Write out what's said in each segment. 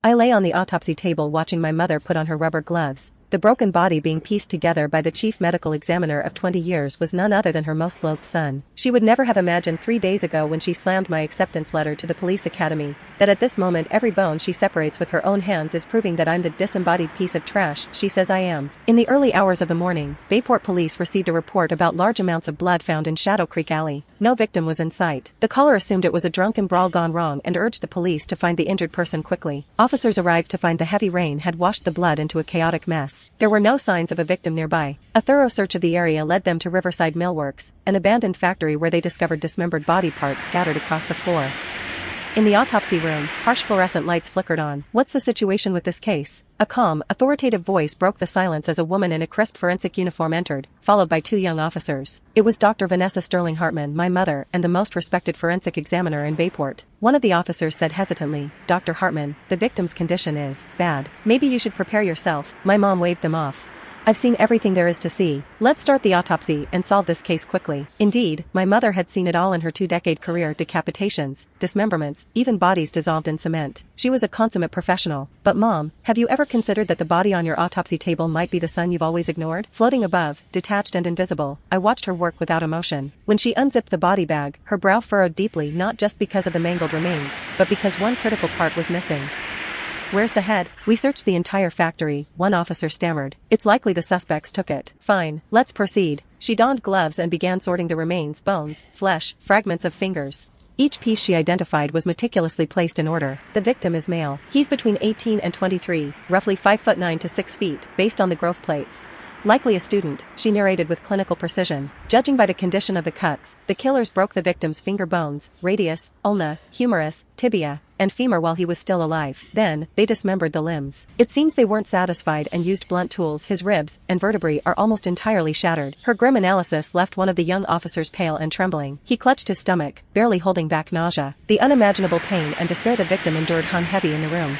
I lay on the autopsy table watching my mother put on her rubber gloves. The broken body being pieced together by the chief medical examiner of 20 years was none other than her most loved son. She would never have imagined 3 days ago when she slammed my acceptance letter to the police academy, that at this moment every bone she separates with her own hands is proving that I'm the disembodied piece of trash she says I am. In the early hours of the morning, Bayport police received a report about large amounts of blood found in Shadow Creek Alley. No victim was in sight. The caller assumed it was a drunken brawl gone wrong and urged the police to find the injured person quickly. Officers arrived to find the heavy rain had washed the blood into a chaotic mess. There were no signs of a victim nearby. A thorough search of the area led them to Riverside Millworks, an abandoned factory where they discovered dismembered body parts scattered across the floor. In the autopsy room, harsh fluorescent lights flickered on. "What's the situation with this case?" A calm, authoritative voice broke the silence as a woman in a crisp forensic uniform entered, followed by 2 young officers. It was Dr. Vanessa Sterling Hartman, my mother, and the most respected forensic examiner in Bayport. One of the officers said hesitantly, "Dr. Hartman, the victim's condition is bad. Maybe you should prepare yourself." My mom waved them off. "I've seen everything there is to see. Let's start the autopsy and solve this case quickly." Indeed, my mother had seen it all in her 2-decade career: decapitations, dismemberments, even bodies dissolved in cement. She was a consummate professional. But Mom, have you ever considered that the body on your autopsy table might be the son you've always ignored? Floating above, detached and invisible, I watched her work without emotion. When she unzipped the body bag, her brow furrowed deeply, not just because of the mangled remains, but because one critical part was missing. "Where's the head?" "We searched the entire factory," one officer stammered. "It's likely the suspects took it." "Fine, let's proceed." She donned gloves and began sorting the remains: bones, flesh, fragments of fingers. Each piece she identified was meticulously placed in order. The victim is male. He's between 18 and 23, roughly 5'9" to 6 feet, based on the growth plates. "Likely a student," she narrated with clinical precision. Judging by the condition of the cuts, the killers broke the victim's finger bones, radius, ulna, humerus, tibia, and femur while he was still alive. Then, they dismembered the limbs. It seems they weren't satisfied and used blunt tools. His ribs and vertebrae are almost entirely shattered. Her grim analysis left one of the young officers pale and trembling. He clutched his stomach, barely holding back nausea. The unimaginable pain and despair the victim endured hung heavy in the room.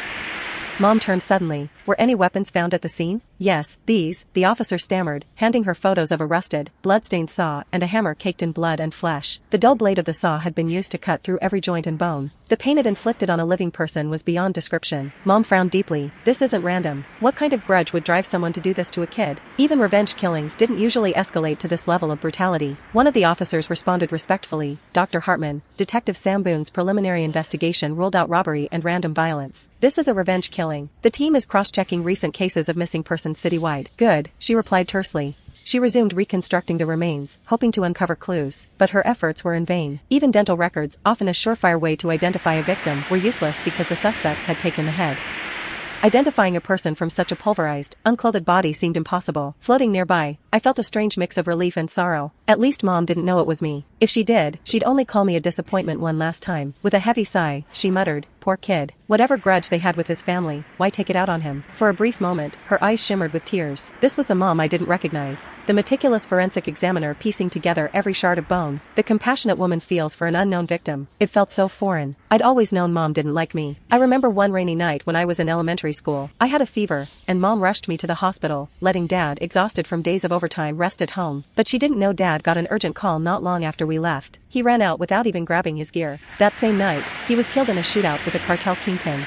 Mom turned suddenly. "Were any weapons found at the scene?" "Yes, these," the officer stammered, handing her photos of a rusted, blood-stained saw and a hammer caked in blood and flesh. The dull blade of the saw had been used to cut through every joint and bone. The pain it inflicted on a living person was beyond description. Mom frowned deeply. "This isn't random. What kind of grudge would drive someone to do this to a kid?" Even revenge killings didn't usually escalate to this level of brutality. One of the officers responded respectfully, "Dr. Hartman, Detective Sam Boone's preliminary investigation ruled out robbery and random violence. This is a revenge killing. The team is cross-checking recent cases of missing persons citywide." "Good," she replied tersely. She resumed reconstructing the remains, hoping to uncover clues, but her efforts were in vain. Even dental records, often a surefire way to identify a victim, were useless because the suspects had taken the head. Identifying a person from such a pulverized, unclothed body seemed impossible. Floating nearby, I felt a strange mix of relief and sorrow. At least Mom didn't know it was me. If she did, she'd only call me a disappointment one last time. With a heavy sigh, she muttered, "Poor kid. Whatever grudge they had with his family, why take it out on him?" For a brief moment, her eyes shimmered with tears. This was the Mom I didn't recognize. The meticulous forensic examiner piecing together every shard of bone. The compassionate woman feels for an unknown victim. It felt so foreign. I'd always known Mom didn't like me. I remember one rainy night when I was in elementary school. I had a fever, and Mom rushed me to the hospital, letting Dad, exhausted from days of overtime, rest at home. But she didn't know Dad got an urgent call not long after we left. He ran out without even grabbing his gear. That same night, he was killed in a shootout with a cartel kingpin.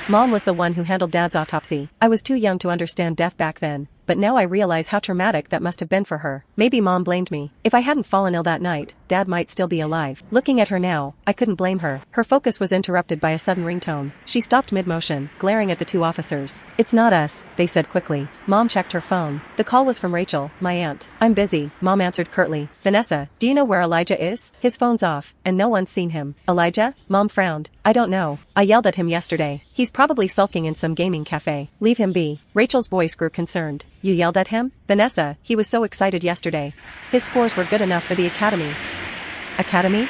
Mom was the one who handled Dad's autopsy. I was too young to understand death back then, but now I realize how traumatic that must have been for her. Maybe Mom blamed me. If I hadn't fallen ill that night, Dad might still be alive. Looking at her now, I couldn't blame her. Her focus was interrupted by a sudden ringtone. She stopped mid-motion, glaring at the 2 officers. "It's not us," they said quickly. Mom checked her phone. The call was from Rachel, my aunt. "I'm busy," Mom answered curtly. "Vanessa, do you know where Elijah is?" "His phone's off, and no one's seen him." "Elijah?" Mom frowned. "I don't know. I yelled at him yesterday. He's probably sulking in some gaming cafe. Leave him be." Rachel's voice grew concerned. "You yelled at him?" "Vanessa, he was so excited yesterday. His scores were good enough for the academy." "Academy?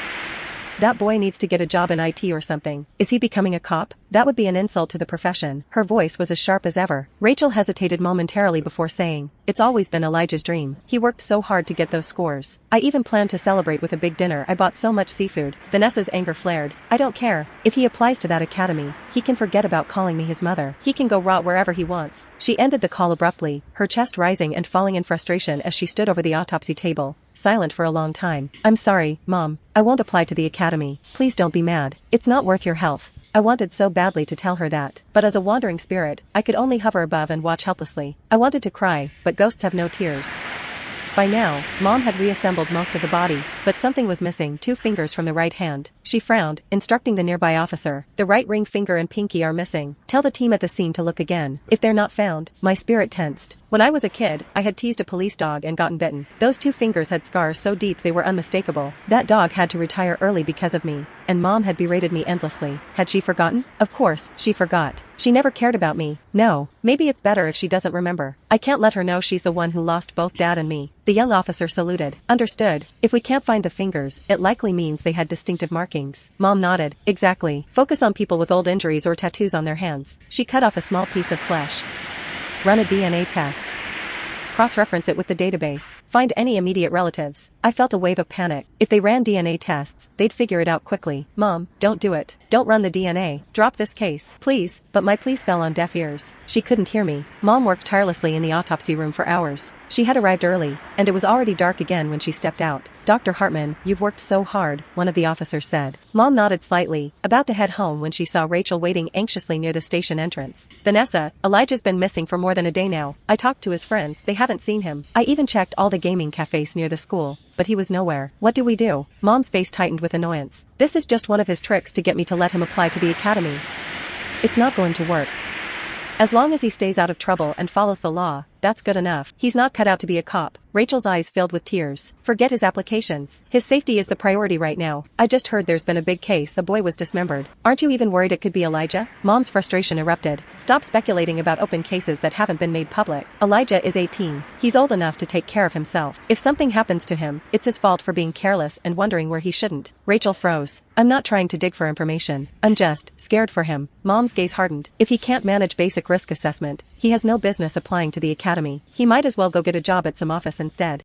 That boy needs to get a job in IT or something. Is he becoming a cop? That would be an insult to the profession." Her voice was as sharp as ever. Rachel hesitated momentarily before saying, "It's always been Elijah's dream. He worked so hard to get those scores. I even planned to celebrate with a big dinner. I bought so much seafood." Vanessa's anger flared. "I don't care. If he applies to that academy, he can forget about calling me his mother. He can go rot wherever he wants." She ended the call abruptly, her chest rising and falling in frustration as she stood over the autopsy table, silent for a long time. "I'm sorry, Mom. I won't apply to the academy. Please don't be mad. It's not worth your health." I wanted so badly to tell her that, but as a wandering spirit, I could only hover above and watch helplessly. I wanted to cry, but ghosts have no tears. By now, Mom had reassembled most of the body, but something was missing: 2 fingers from the right hand. She frowned, instructing the nearby officer. The right ring finger and pinky are missing. Tell the team at the scene to look again. If they're not found, my spirit tensed. When I was a kid, I had teased a police dog and gotten bitten. Those 2 fingers had scars so deep they were unmistakable. That dog had to retire early because of me, and Mom had berated me endlessly. Had she forgotten? Of course, she forgot. She never cared about me. No, maybe it's better if she doesn't remember. I can't let her know she's the one who lost both Dad and me. The young officer saluted. Understood. If we can't find the fingers, it likely means they had distinctive markings. Mom nodded. Exactly. Focus on people with old injuries or tattoos on their hands. She cut off a small piece of flesh. Run a DNA test. Cross-reference it with the database. Find any immediate relatives. I felt a wave of panic. If they ran DNA tests, they'd figure it out quickly. Mom, don't do it. Don't run the DNA. Drop this case. Please. But my pleas fell on deaf ears. She couldn't hear me. Mom worked tirelessly in the autopsy room for hours. She had arrived early, and it was already dark again when she stepped out. Dr. Hartman, you've worked so hard, one of the officers said. Mom nodded slightly, about to head home when she saw Rachel waiting anxiously near the station entrance. Vanessa, Elijah's been missing for more than a day now. I talked to his friends, they haven't seen him. I even checked all the gaming cafes near the school, but he was nowhere. What do we do? Mom's face tightened with annoyance. This is just one of his tricks to get me to let him apply to the academy. It's not going to work. As long as he stays out of trouble and follows the law, that's good enough. He's not cut out to be a cop. Rachel's eyes filled with tears. Forget his applications. His safety is the priority right now. I just heard there's been a big case. A boy was dismembered. Aren't you even worried it could be Elijah? Mom's frustration erupted. Stop speculating about open cases that haven't been made public. Elijah is 18. He's old enough to take care of himself. If something happens to him, it's his fault for being careless and wondering where he shouldn't. Rachel froze. I'm not trying to dig for information. I'm just scared for him. Mom's gaze hardened. If he can't manage basic risk assessment, he has no business applying to the academy. He might as well go get a job at some office instead.